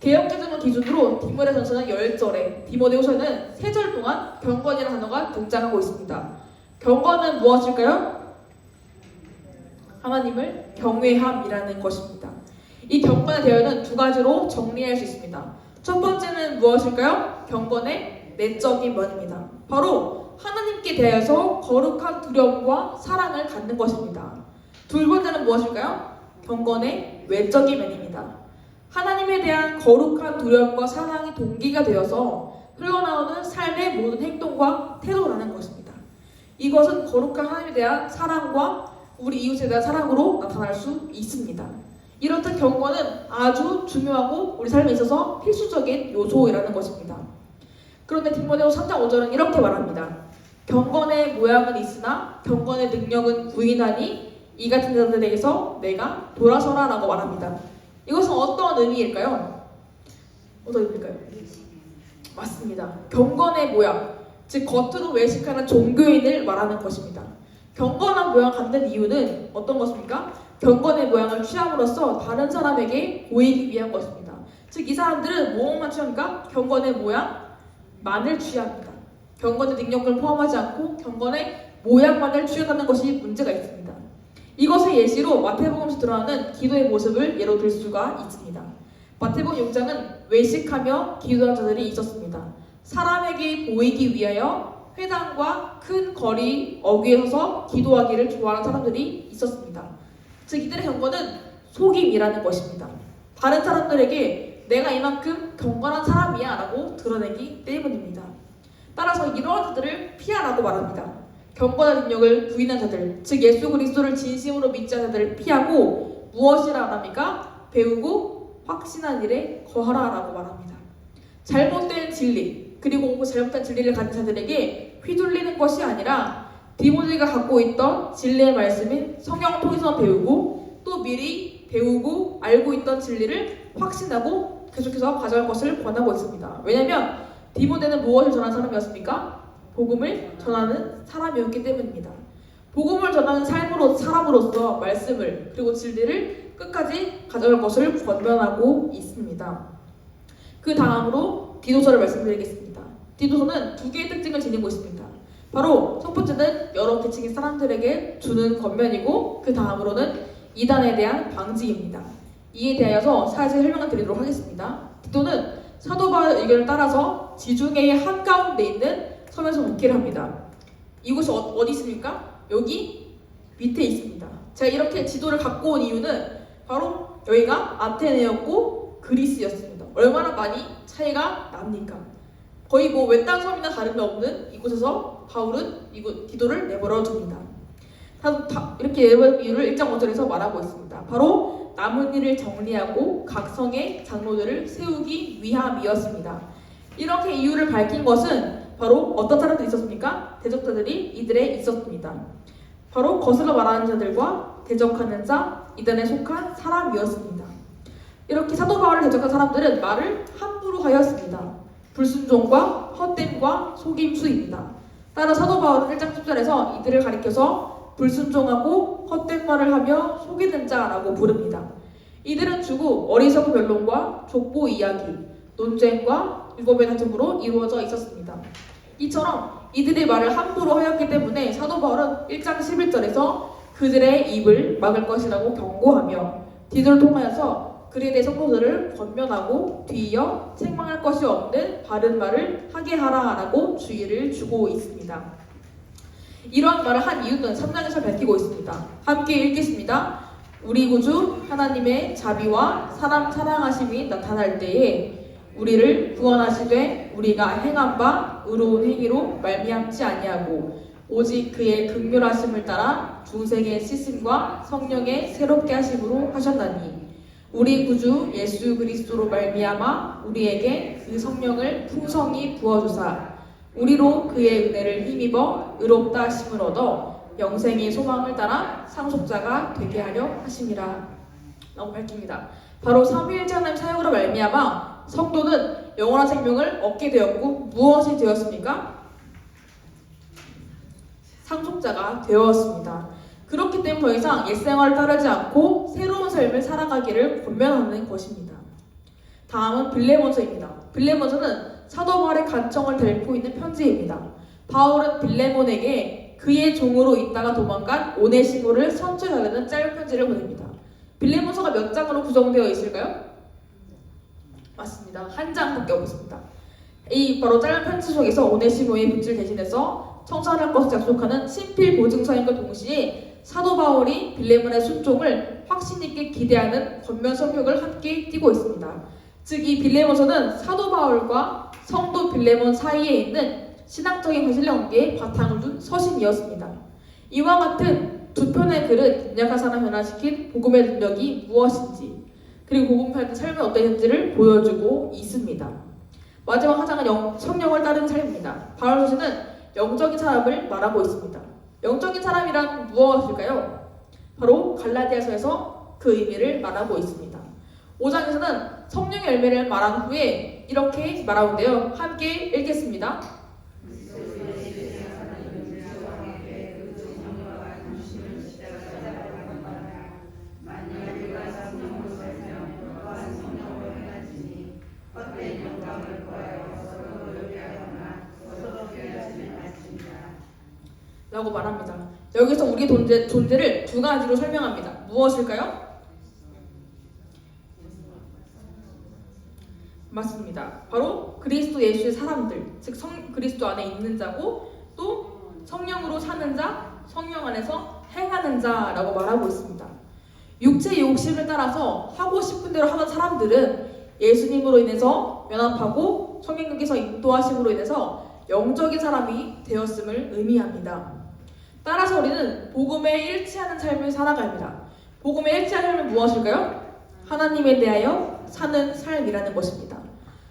S1: 개역개정을 기준으로 디모데 전서는 10절에 디모데 후서는 3절 동안 경건이라는 단어가 등장하고 있습니다. 경건은 무엇일까요? 하나님을 경외함이라는 것입니다. 이 경건의 대열은 2가지로 정리할 수 있습니다. 첫 번째는 무엇일까요? 경건의 내적인 면입니다. 바로 하나님께 대해서 거룩한 두려움과 사랑을 갖는 것입니다. 두 번째는 무엇일까요? 경건의 외적인 면입니다. 하나님에 대한 거룩한 두려움과 사랑이 동기가 되어서 흘러나오는 삶의 모든 행동과 태도라는 것입니다. 이것은 거룩한 하나님에 대한 사랑과 우리 이웃에 대한 사랑으로 나타날 수 있습니다. 이렇듯 경건은 아주 중요하고 우리 삶에 있어서 필수적인 요소이라는 것입니다. 그런데 디모데후서 3장 5절은 이렇게 말합니다. 경건의 모양은 있으나 경건의 능력은 부인하니 이 같은 자들에게서 내가 돌아서라 라고 말합니다. 이것은 어떤 의미일까요? 어떤 의미일까요? 맞습니다. 경건의 모양, 즉 겉으로 외식하는 종교인을 말하는 것입니다. 경건한 모양을 갖는 이유는 어떤 것입니까? 경건의 모양을 취함으로써 다른 사람에게 보이기 위한 것입니다. 즉 이 사람들은 무엇만 취합니까? 경건의 모양만을 취합니다. 경건의 능력을 포함하지 않고 경건의 모양만을 취한다는 것이 문제가 있습니다. 이것의 예시로 마태복음에서 드러나는 기도의 모습을 예로 들 수가 있습니다. 마태복음 6장은 외식하며 기도하는 자들이 있었습니다. 사람에게 보이기 위하여 회당과 큰 거리 어귀에 서서 기도하기를 좋아하는 사람들이 있었습니다. 즉 이들의 경건은 속임이라는 것입니다. 다른 사람들에게 내가 이만큼 경건한 사람이야 라고 드러내기 때문입니다. 따라서 이러한 자들을 피하라고 말합니다. 경건한 능력을 부인한 자들, 즉 예수 그리스도를 진심으로 믿지 않는 자들을 피하고 무엇이라 말합니까? 배우고 확신한 일에 거하라 라고 말합니다. 잘못된 진리, 그리고 그 잘못된 진리를 가진 자들에게 휘둘리는 것이 아니라 디모데가 갖고 있던 진리의 말씀인 성경을 통해서 배우고 또 미리 배우고 알고 있던 진리를 확신하고 계속해서 가져갈 것을 권하고 있습니다. 왜냐하면 디모데는 무엇을 전하는 사람이었습니까? 복음을 전하는 사람이었기 때문입니다. 복음을 전하는 사람으로서 말씀을 그리고 진리를 끝까지 가져갈 것을 권면하고 있습니다. 그 다음으로 디도서를 말씀드리겠습니다. 디도서는 두 개의 특징을 지니고 있습니다. 바로 첫 번째는 여러 계층의 사람들에게 주는 권면이고 그 다음으로는 이단에 대한 방직입니다. 이에 대하여서 사실 설명을 드리도록 하겠습니다. 디도는 사도 바울의 의견을 따라서 지중해의 한가운데 있는 섬에서 목회를 합니다. 이곳이 어디 있습니까? 여기 밑에 있습니다. 제가 이렇게 지도를 갖고 온 이유는 바로 여기가 아테네였고 그리스였습니다. 얼마나 많이 차이가 납니까? 거의 뭐 외딴 섬이나 다름이 없는 이곳에서 바울은 이곳 디도를 내버려 둡니다. 이렇게 내버린 이유를 1장 5절에서 말하고 있습니다. 바로 남은 일을 정리하고 각 성의 장로들을 세우기 위함이었습니다. 이렇게 이유를 밝힌 것은 바로 어떤 사람들이 있었습니까? 대적자들이 이들에 있었습니다. 바로 거슬러 말하는 자들과 대적하는 자, 이단에 속한 사람이었습니다. 이렇게 사도 바울을 대적한 사람들은 말을 함부로 하였습니다. 불순종과 헛됨과 속임수입니다. 따라 사도 바울은 1장 10절에서 이들을 가리켜서 불순종하고 헛된 말을 하며 속이는 자라고 부릅니다. 이들은 주고 어리석은 변론과 족보 이야기, 논쟁과 율법의 다툼으로 이루어져 있었습니다. 이처럼 이들의 말을 함부로 하였기 때문에 사도 바울은 1장 11절에서 그들의 입을 막을 것이라고 경고하며 디도를 통하여서 그에 대해 성도들을 권면하고 뒤이어 책망할 것이 없는 바른 말을 하게 하라라고 주의를 주고 있습니다. 이러한 말을 한 이유는 3장에서 밝히고 있습니다. 함께 읽겠습니다. 우리 구주 하나님의 자비와 사람 사랑하심이 나타날 때에 우리를 구원하시되 우리가 행한 바 의로운 행위로 말미암지 아니하고 오직 그의 긍휼하심을 따라 중생의 씻음과 성령의 새롭게 하심으로 하셨나니 우리 구주 예수 그리스도로 말미암아 우리에게 그 성령을 풍성히 부어주사 우리로 그의 은혜를 힘입어 의롭다 하심을 얻어 영생의 소망을 따라 상속자가 되게 하려 하심이라 라고 밝힙니다. 바로 삼위일체 하나님 사역으로 말미암아 성도는 영원한 생명을 얻게 되었고 무엇이 되었습니까? 상속자가 되었습니다. 그렇기 때문에 더 이상 옛생활을 따르지 않고 새로운 삶을 살아가기를 권면하는 것입니다. 다음은 빌레몬서입니다. 빌레몬서는 사도 바울의 간청을 싣고 있는 편지입니다. 바울은 빌레몬에게 그의 종으로 있다가 도망간 오네시모를 선처하려는 짧은 편지를 보냅니다. 빌레몬서가 몇 장으로 구성되어 있을까요? 맞습니다. 한 장밖에 없습니다. 이 바로 짧은 편지 속에서 오네시모의 붓을 대신해서 청산할 것을 약속하는 친필 보증서인과 동시에 사도 바울이 빌레몬의 순종을 확신 있게 기대하는 권면 성격을 함께 띠고 있습니다. 즉 이 빌레몬서는 사도 바울과 성도 빌레몬 사이에 있는 신앙적인 거슬려 관계에 바탕을 둔 서신이었습니다. 이와 같은 두 편의 글은 연약한 사람을 변화시킨 복음의 능력이 무엇인지 그리고 복음 받은 삶이 어떠했는지를 보여주고 있습니다. 마지막 한 장은 성령을 따른 삶입니다. 바울 서신은 영적인 사람을 말하고 있습니다. 영적인 사람이란 무엇일까요? 바로 갈라디아서에서 그 의미를 말하고 있습니다. 5장에서는 성령의 열매를 말한 후에 이렇게 말하는데요. 함께 읽겠습니다. 라고 말합니다. 여기서 우리 존재를 두 가지로 설명합니다. 무엇일까요? 맞습니다. 바로 그리스도 예수의 사람들, 즉 그리스도 안에 있는 자고 또 성령으로 사는 자, 성령 안에서 행하는 자라고 말하고 있습니다. 육체의 욕심을 따라서 하고 싶은 대로 하는 사람들은 예수님으로 인해서 연합하고 성령님께서 인도하심으로 인해서 영적인 사람이 되었음을 의미합니다. 따라서 우리는 복음에 일치하는 삶을 살아가야 합니다. 복음에 일치하는 삶은 무엇일까요? 하나님에 대하여 사는 삶이라는 것입니다.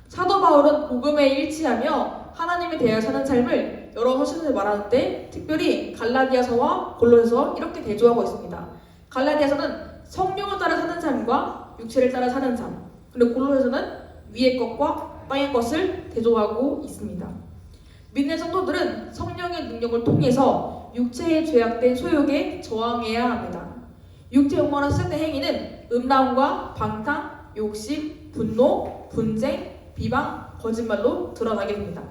S1: 사도 바울은 복음에 일치하며 하나님에 대하여 사는 삶을 여러 서신을 말하는데 특별히 갈라디아서와 골로새서 이렇게 대조하고 있습니다. 갈라디아서는 성령을 따라 사는 삶과 육체를 따라 사는 삶, 그리고 골로새서는 위의 것과 땅의 것을 대조하고 있습니다. 믿는 성도들은 성령의 능력을 통해서 육체의 죄악된 소욕에 저항해야 합니다. 육체 욕망으로 시작된 행위는 음란과 방탕, 욕심, 분노, 분쟁, 비방, 거짓말로 드러나게 됩니다.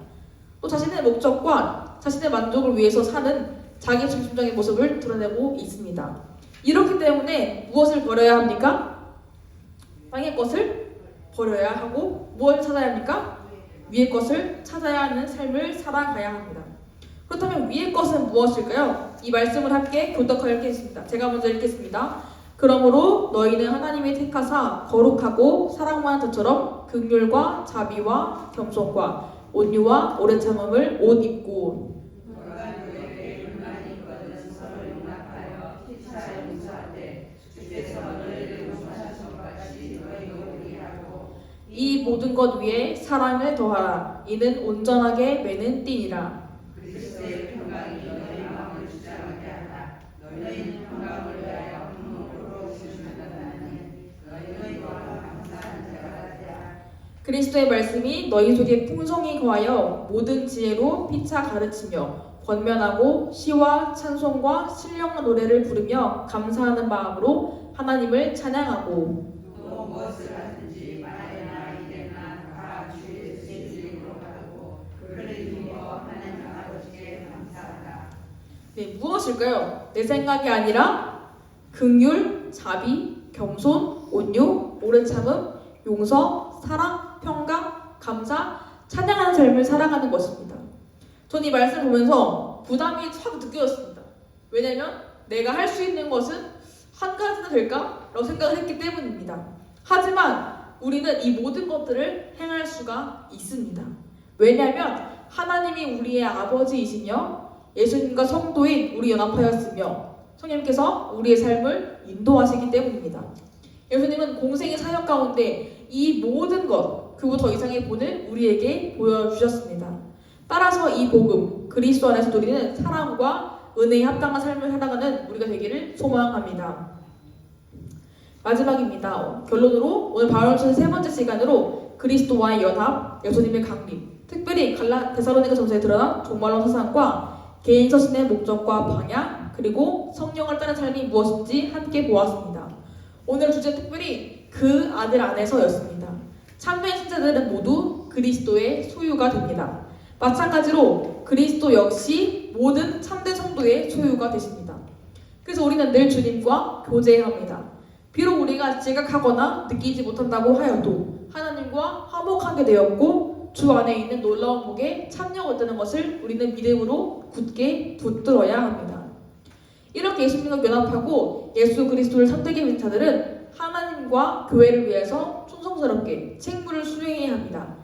S1: 또 자신의 목적과 자신의 만족을 위해서 사는 자기 중심적인 모습을 드러내고 있습니다. 이렇기 때문에 무엇을 버려야 합니까? 땅의 것을 버려야 하고 무엇을 찾아야 합니까? 위의 것을 찾아야 하는 삶을 살아가야 합니다. 그렇다면 위의 것은 무엇일까요? 이 말씀을 함께 교독하여 읽겠습니다. 제가 먼저 읽겠습니다. 그러므로 너희는 하나님의 택하사 거룩하고 사랑하는 자처럼 긍휼과 자비와 겸손과 온유와 오래 참음을 옷 입고 이 모든 것 위에 사랑을 더하라. 이는 온전하게 매는 띠니라.
S2: 그리스도의 평강이 너희 마음을 주장하게 하라. 너희는 평강을 위하여 흥흥으로 주시나니 너희와 감사한 자가 되라.
S1: 그리스도의 말씀이 너희 속에 풍성히 거하여 모든 지혜로 피차 가르치며 권면하고 시와 찬송과 신령한 노래를 부르며 감사하는 마음으로 하나님을 찬양하고
S2: 또 무엇을 하든지 말이나 이래나 다 주의 뜻으로 하고 그를 힘입어 하나님 아버지께 감사하라.
S1: 네, 무엇일까요? 내 생각이 아니라 긍휼, 자비, 겸손, 온유, 오래 참음, 용서, 사랑, 평강, 감사, 찬양하는 삶을 살아가는 것입니다. 전 이 말씀을 보면서 부담이 확 느껴졌습니다. 왜냐하면 내가 할 수 있는 것은 한 가지나 될까? 라고 생각을 했기 때문입니다. 하지만 우리는 이 모든 것들을 행할 수가 있습니다. 왜냐하면 하나님이 우리의 아버지이시며 예수님과 성도인 우리 연합하였으며 성령님께서 우리의 삶을 인도하시기 때문입니다. 예수님은 공생의 사역 가운데 이 모든 것, 그리고 더 이상의 본을 우리에게 보여주셨습니다. 따라서 이 복음, 그리스도 안에서 누리는 사랑과 은혜에 합당한 삶을 살아가는 우리가 되기를 소망합니다. 마지막입니다. 결론으로 오늘 바울서의 세 번째 시간으로 그리스도와의 연합, 예수님의 강림, 특별히 데살로니가전서에 드러난 종말론 사상과 개인 서신의 목적과 방향, 그리고 성령을 따른 삶이 무엇인지 함께 보았습니다. 오늘 주제 특별히 그 아들 안에서였습니다. 참된 신자들은 모두 그리스도의 소유가 됩니다. 마찬가지로 그리스도 역시 모든 참된 성도의 소유가 되십니다. 그래서 우리는 늘 주님과 교제해야 합니다. 비록 우리가 지각하거나 느끼지 못한다고 하여도 하나님과 화목하게 되었고 주 안에 있는 놀라운 복에 참여가 되는 것을 우리는 믿음으로 굳게 붙들어야 합니다. 이렇게 예수님과 연합하고 예수 그리스도를 선택해 민 자들은 하나님과 교회를 위해서 충성스럽게 책무를 수행해야 합니다.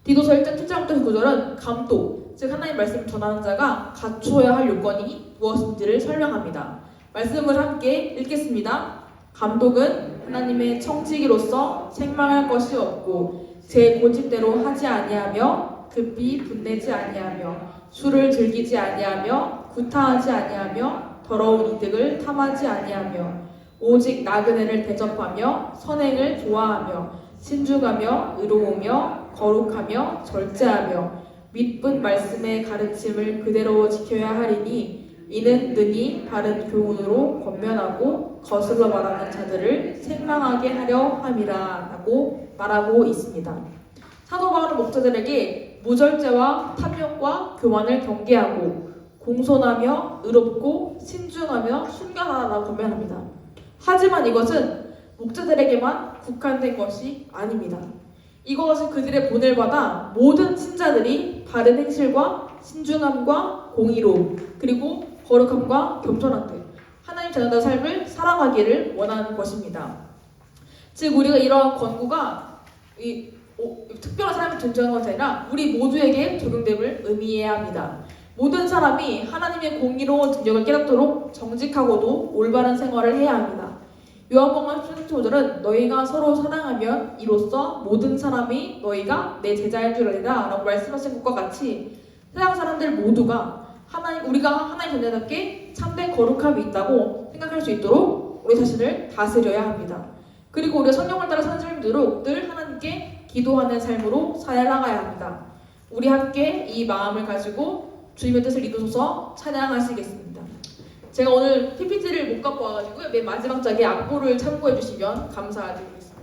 S1: 디도서 1장 7절부터 9절은 감독, 즉 하나님의 말씀을 전하는 자가 갖추어야 할 요건이 무엇인지를 설명합니다. 말씀을 함께 읽겠습니다. 감독은 하나님의 청지기로서 책망할 것이 없고 제 고집대로 하지 아니하며 급히 분내지 아니하며 술을 즐기지 아니하며 구타하지 아니하며 더러운 이득을 탐하지 아니하며 오직 나그네를 대접하며 선행을 좋아하며 신중하며 의로우며 거룩하며 절제하며 믿은 말씀의 가르침을 그대로 지켜야 하리니 이는 능히 바른 교훈으로 권면하고 거슬러 말하는 자들을 책망하게 하려 함이라 라고 말하고 있습니다. 사도 바울은 목자들에게 무절제와 탐욕과 교만을 경계하고 공손하며 의롭고 신중하며 순결하라고 권면합니다. 하지만 이것은 목자들에게만 국한된 것이 아닙니다. 이것은 그들의 본을 받아 모든 신자들이 바른 행실과 신중함과 공의로움 그리고 거룩함과 겸손한 듯 하나님 자녀의 삶을 살아가기를 원하는 것입니다. 즉 우리가 이러한 권고가 특별한 사람을 존중하는 것이 아니라 우리 모두에게 적용됨을 의미해야 합니다. 모든 사람이 하나님의 공의로운 능력을 깨닫도록 정직하고도 올바른 생활을 해야 합니다. 요한복음 10장 너희가 서로 사랑하면 이로써 모든 사람이 너희가 내 제자인 줄 알리라 라고 말씀하신 것과 같이 세상 사람들 모두가 우리가 하나님 자녀답게 참된 거룩함이 있다고 생각할 수 있도록 우리 자신을 다스려야 합니다. 그리고 우리가 성령을 따라 사는 삶도록 늘 하나님께 기도하는 삶으로 살아가야 합니다. 우리 함께 이 마음을 가지고 주님의 뜻을 이루소서 찬양하시겠습니다. 제가 오늘 PPT를 못 갖고 와가지고 맨 마지막 장에 악보를 참고해 주시면 감사드리겠습니다.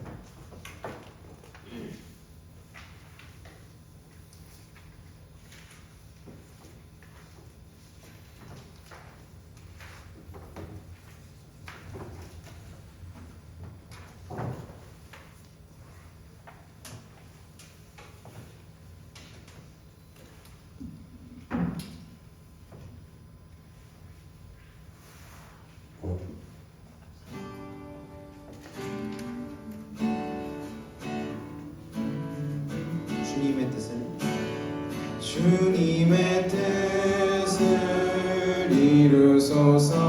S3: 주님의 뜻을 이루소서.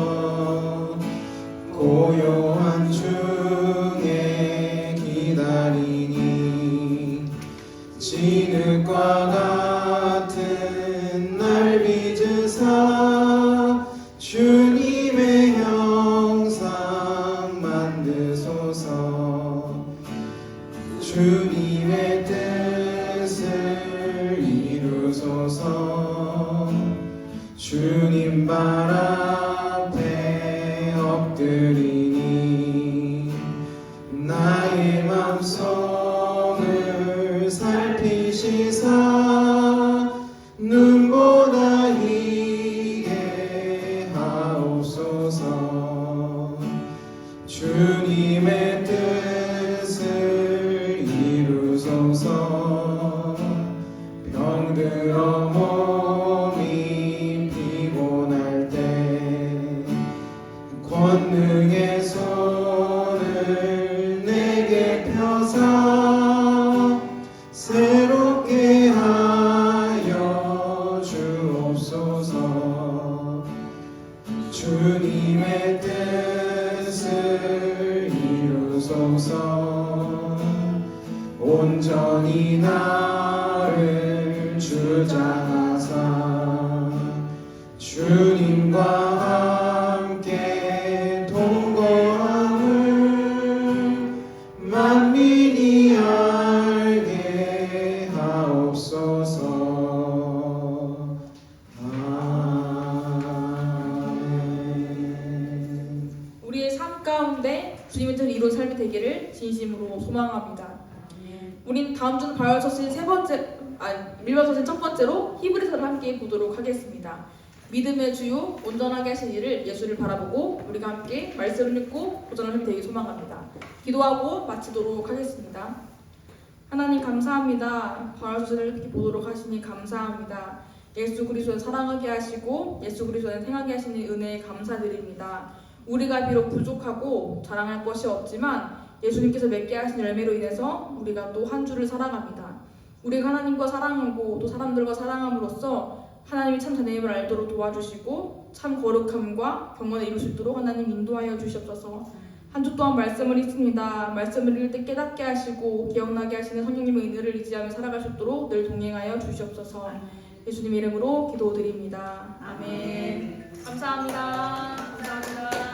S3: 고요한 중에 기다리니 진흙과 같은 날 빚으사 주님의 형상 만드소서. 주님의 뜻을 이루소서. 주님 발 앞에 엎드리니 나의 맘속을 살피시사 눈보다 희게 하옵소서. 주님의 뜻을 이루소서. 병들어 몸이 피곤할 때 권능의 손을 내게 펴사 새롭게 하여 주옵소서. 주님의 뜻을 이루소서. 온전히 나를 주장하사 주님과 함께 동거함을 만민이 알게 하옵소서. 아멘.
S1: 우리의 삶 가운데 주님의 뜻을 이룬 삶이 되기를 진심으로 소망합니다. 우린 다음 주는 바이올처신 밀반서신 첫 번째로 히브리서를 함께 보도록 하겠습니다. 믿음의 주요 온전하게 하신 이를 예수를 바라보고 우리가 함께 말씀을 읽고 도전을 하면 되길 소망합니다. 기도하고 마치도록 하겠습니다. 하나님 감사합니다. 바이올처신을 이렇게 보도록 하시니 감사합니다. 예수 그리스도를 사랑하게 하시고 예수 그리스도를 행하게 하시니 은혜에 감사드립니다. 우리가 비록 부족하고 자랑할 것이 없지만 예수님께서 맺게 하신 열매로 인해서 우리가 또 한 주를 살아갑니다. 우리가 하나님과 사랑하고 또 사람들과 사랑함으로써 하나님이 참 자녀임을 알도록 도와주시고 참 거룩함과 경건을 이룰 수 있도록 하나님 인도하여 주시옵소서. 한 주 동안 말씀을 읽습니다. 말씀을 읽을 때 깨닫게 하시고 기억나게 하시는 성령님의 은혜를 의지하며 살아갈 수 있도록 늘 동행하여 주시옵소서. 예수님 이름으로 기도드립니다. 아멘. 감사합니다. 감사합니다.